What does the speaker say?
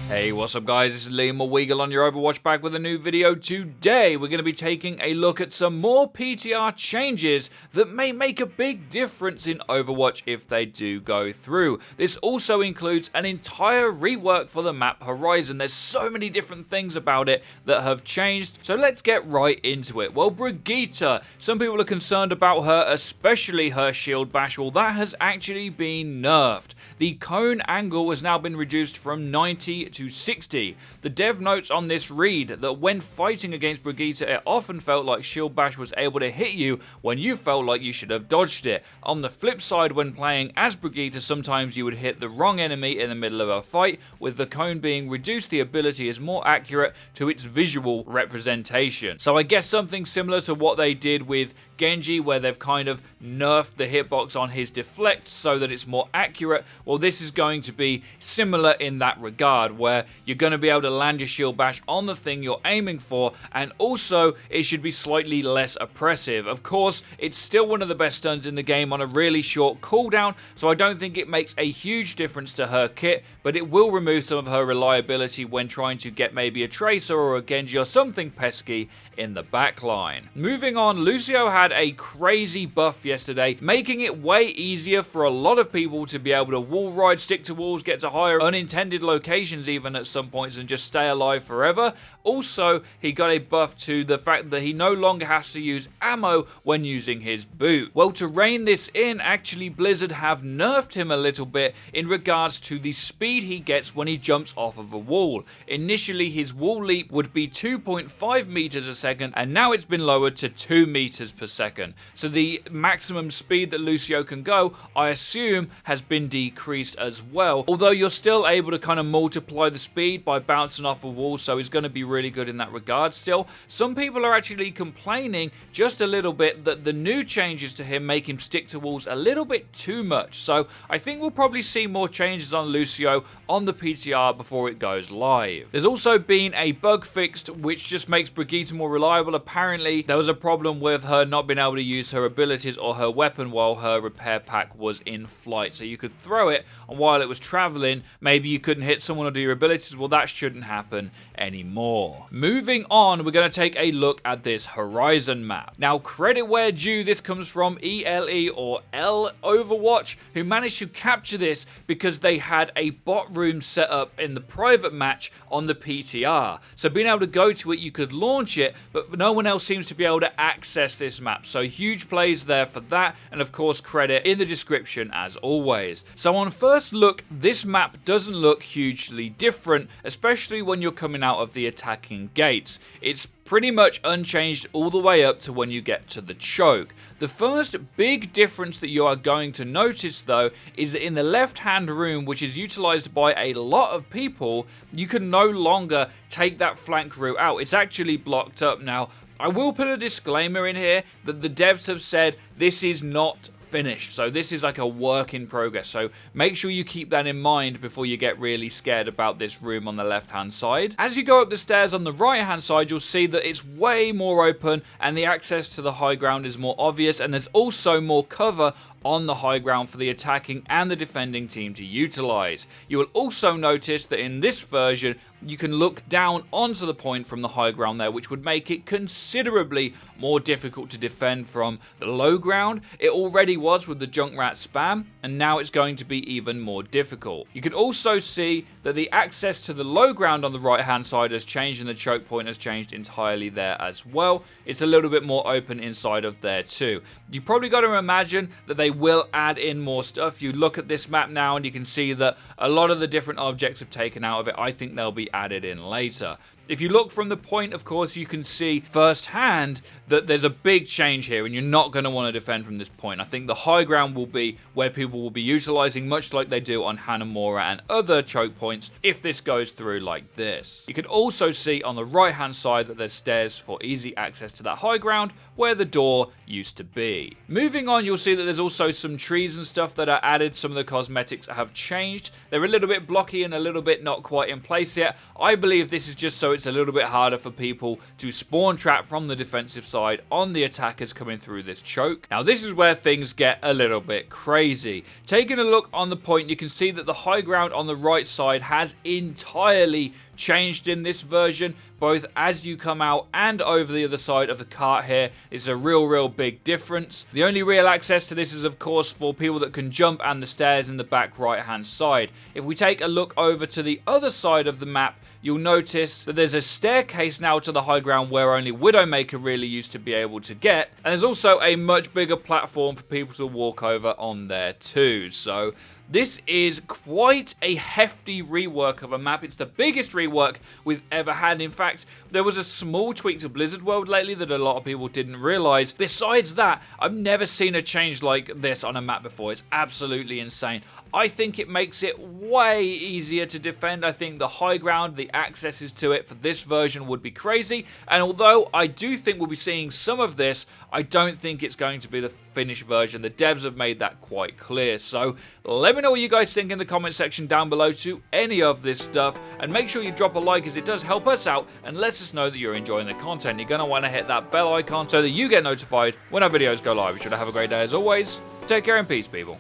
Hey, what's up guys, this is Liam Weagle on your Overwatch, back with a new video. Today we're going to be taking a look at some more PTR changes that may make a big difference in Overwatch if they do go through. This also includes an entire rework for the map Horizon. There's so many different things about it that have changed, so let's get right into it. Well, Brigitte, some people are concerned about her, especially her shield bash. Well, that has actually been nerfed. The cone angle has now been reduced from 90 to 60. The dev notes on this read that when fighting against Brigitte, it often felt like shield bash was able to hit you when you felt like you should have dodged it. On the flip side, when playing as Brigitte, sometimes you would hit the wrong enemy in the middle of a fight. With the cone being reduced, the ability is more accurate to its visual representation. So I guess something similar to what they did with Genji, where they've kind of nerfed the hitbox on his deflect so that it's more accurate. Well, this is going to be similar in that regard, where you're going to be able to land your shield bash on the thing you're aiming for, and also it should be slightly less oppressive. Of course, it's still one of the best stuns in the game on a really short cooldown, so I don't think it makes a huge difference to her kit, but it will remove some of her reliability when trying to get maybe a Tracer or a Genji or something pesky in the backline. Moving on, Lucio had a crazy buff yesterday, making it way easier for a lot of people to be able to wall ride, stick to walls, get to higher unintended locations even at some points, and just stay alive forever. Also, he got a buff to the fact that he no longer has to use ammo when using his boot. Well, to rein this in, actually Blizzard have nerfed him a little bit in regards to the speed he gets when he jumps off of a wall. Initially, his wall leap would be 2.5 meters a second, and now it's been lowered to 2 meters per second. So the maximum speed that Lucio can go, I assume, has been decreased as well. Although you're still able to kind of multiply the speed by bouncing off a wall, so he's going to be really good in that regard still. Some people are actually complaining just a little bit that the new changes to him make him stick to walls a little bit too much. So I think we'll probably see more changes on Lucio on the PTR before it goes live. There's also been a bug fixed which just makes Brigitte more reliable. Apparently there was a problem with her not being able to use her abilities or her weapon while her repair pack was in flight. So you could throw it, and while it was traveling, maybe you couldn't hit someone or do your abilities. Well, that shouldn't happen anymore. Moving on, we're going to take a look at this Horizon map. Now, credit where due, this comes from ELE or L Overwatch, who managed to capture this because they had a bot room set up in the private match on the PTR. So being able to go to it, you could launch it, but no one else seems to be able to access this map. So huge plays there for that, and of course credit in the description as always. So on first look, this map doesn't look hugely different, especially when you're coming out of the attacking gates. It's pretty much unchanged all the way up to when you get to the choke. The first big difference that you are going to notice though is that in the left hand room, which is utilized by a lot of people, you can no longer take that flank route out. It's actually blocked up now. I will put a disclaimer in here that the devs have said this is not finished, so this is like a work in progress, so make sure you keep that in mind before you get really scared about this room on the left hand side. As you go up the stairs on the right hand side, you'll see that it's way more open and the access to the high ground is more obvious, and there's also more cover on the high ground for the attacking and the defending team to utilize. You will also notice that in this version you can look down onto the point from the high ground there, which would make it considerably more difficult to defend from the low ground. It already was with the Junkrat spam, and now it's going to be even more difficult. You can also see that the access to the low ground on the right hand side has changed, and the choke point has changed entirely there as well. It's a little bit more open inside of there too. You probably got to imagine that they will add in more stuff. You look at this map now and you can see that a lot of the different objects have taken out of it. I think they'll be added in later. If you look from the point, of course, you can see firsthand that there's a big change here, and you're not going to want to defend from this point. I think the high ground will be where people will be utilizing, much like they do on Hanamura and other choke points, if this goes through like this. You can also see on the right hand side that there's stairs for easy access to that high ground where the door used to be. Moving on, you'll see that there's also some trees and stuff that are added. Some of the cosmetics have changed. They're a little bit blocky and a little bit not quite in place yet. I believe this is just so it's a little bit harder for people to spawn trap from the defensive side on the attackers coming through this choke. Now this is where things get a little bit crazy. Taking a look on the point, you can see that the high ground on the right side has entirely changed in this version, both as you come out and over the other side of the cart here. It's a real big difference. The only real access to this is of course for people that can jump and the stairs in the back right hand side. If we take a look over to the other side of the map, you'll notice that there's a staircase now to the high ground where only Widowmaker really used to be able to get, and there's also a much bigger platform for people to walk over on there too. So this is quite a hefty rework of a map. It's the biggest rework we've ever had. In fact, there was a small tweak to Blizzard World lately that a lot of people didn't realize. Besides that, I've never seen a change like this on a map before. It's absolutely insane. I think it makes it way easier to defend. I think the high ground, the accesses to it for this version would be crazy. And although I do think we'll be seeing some of this, I don't think it's going to be the finished version. The devs have made that quite clear. So let me know what you guys think in the comment section down below to any of this stuff, and make sure you drop a like as it does help us out and lets us know that you're enjoying the content. You're going to want to hit that bell icon so that you get notified when our videos go live. You should have a great day as always. Take care and peace, people.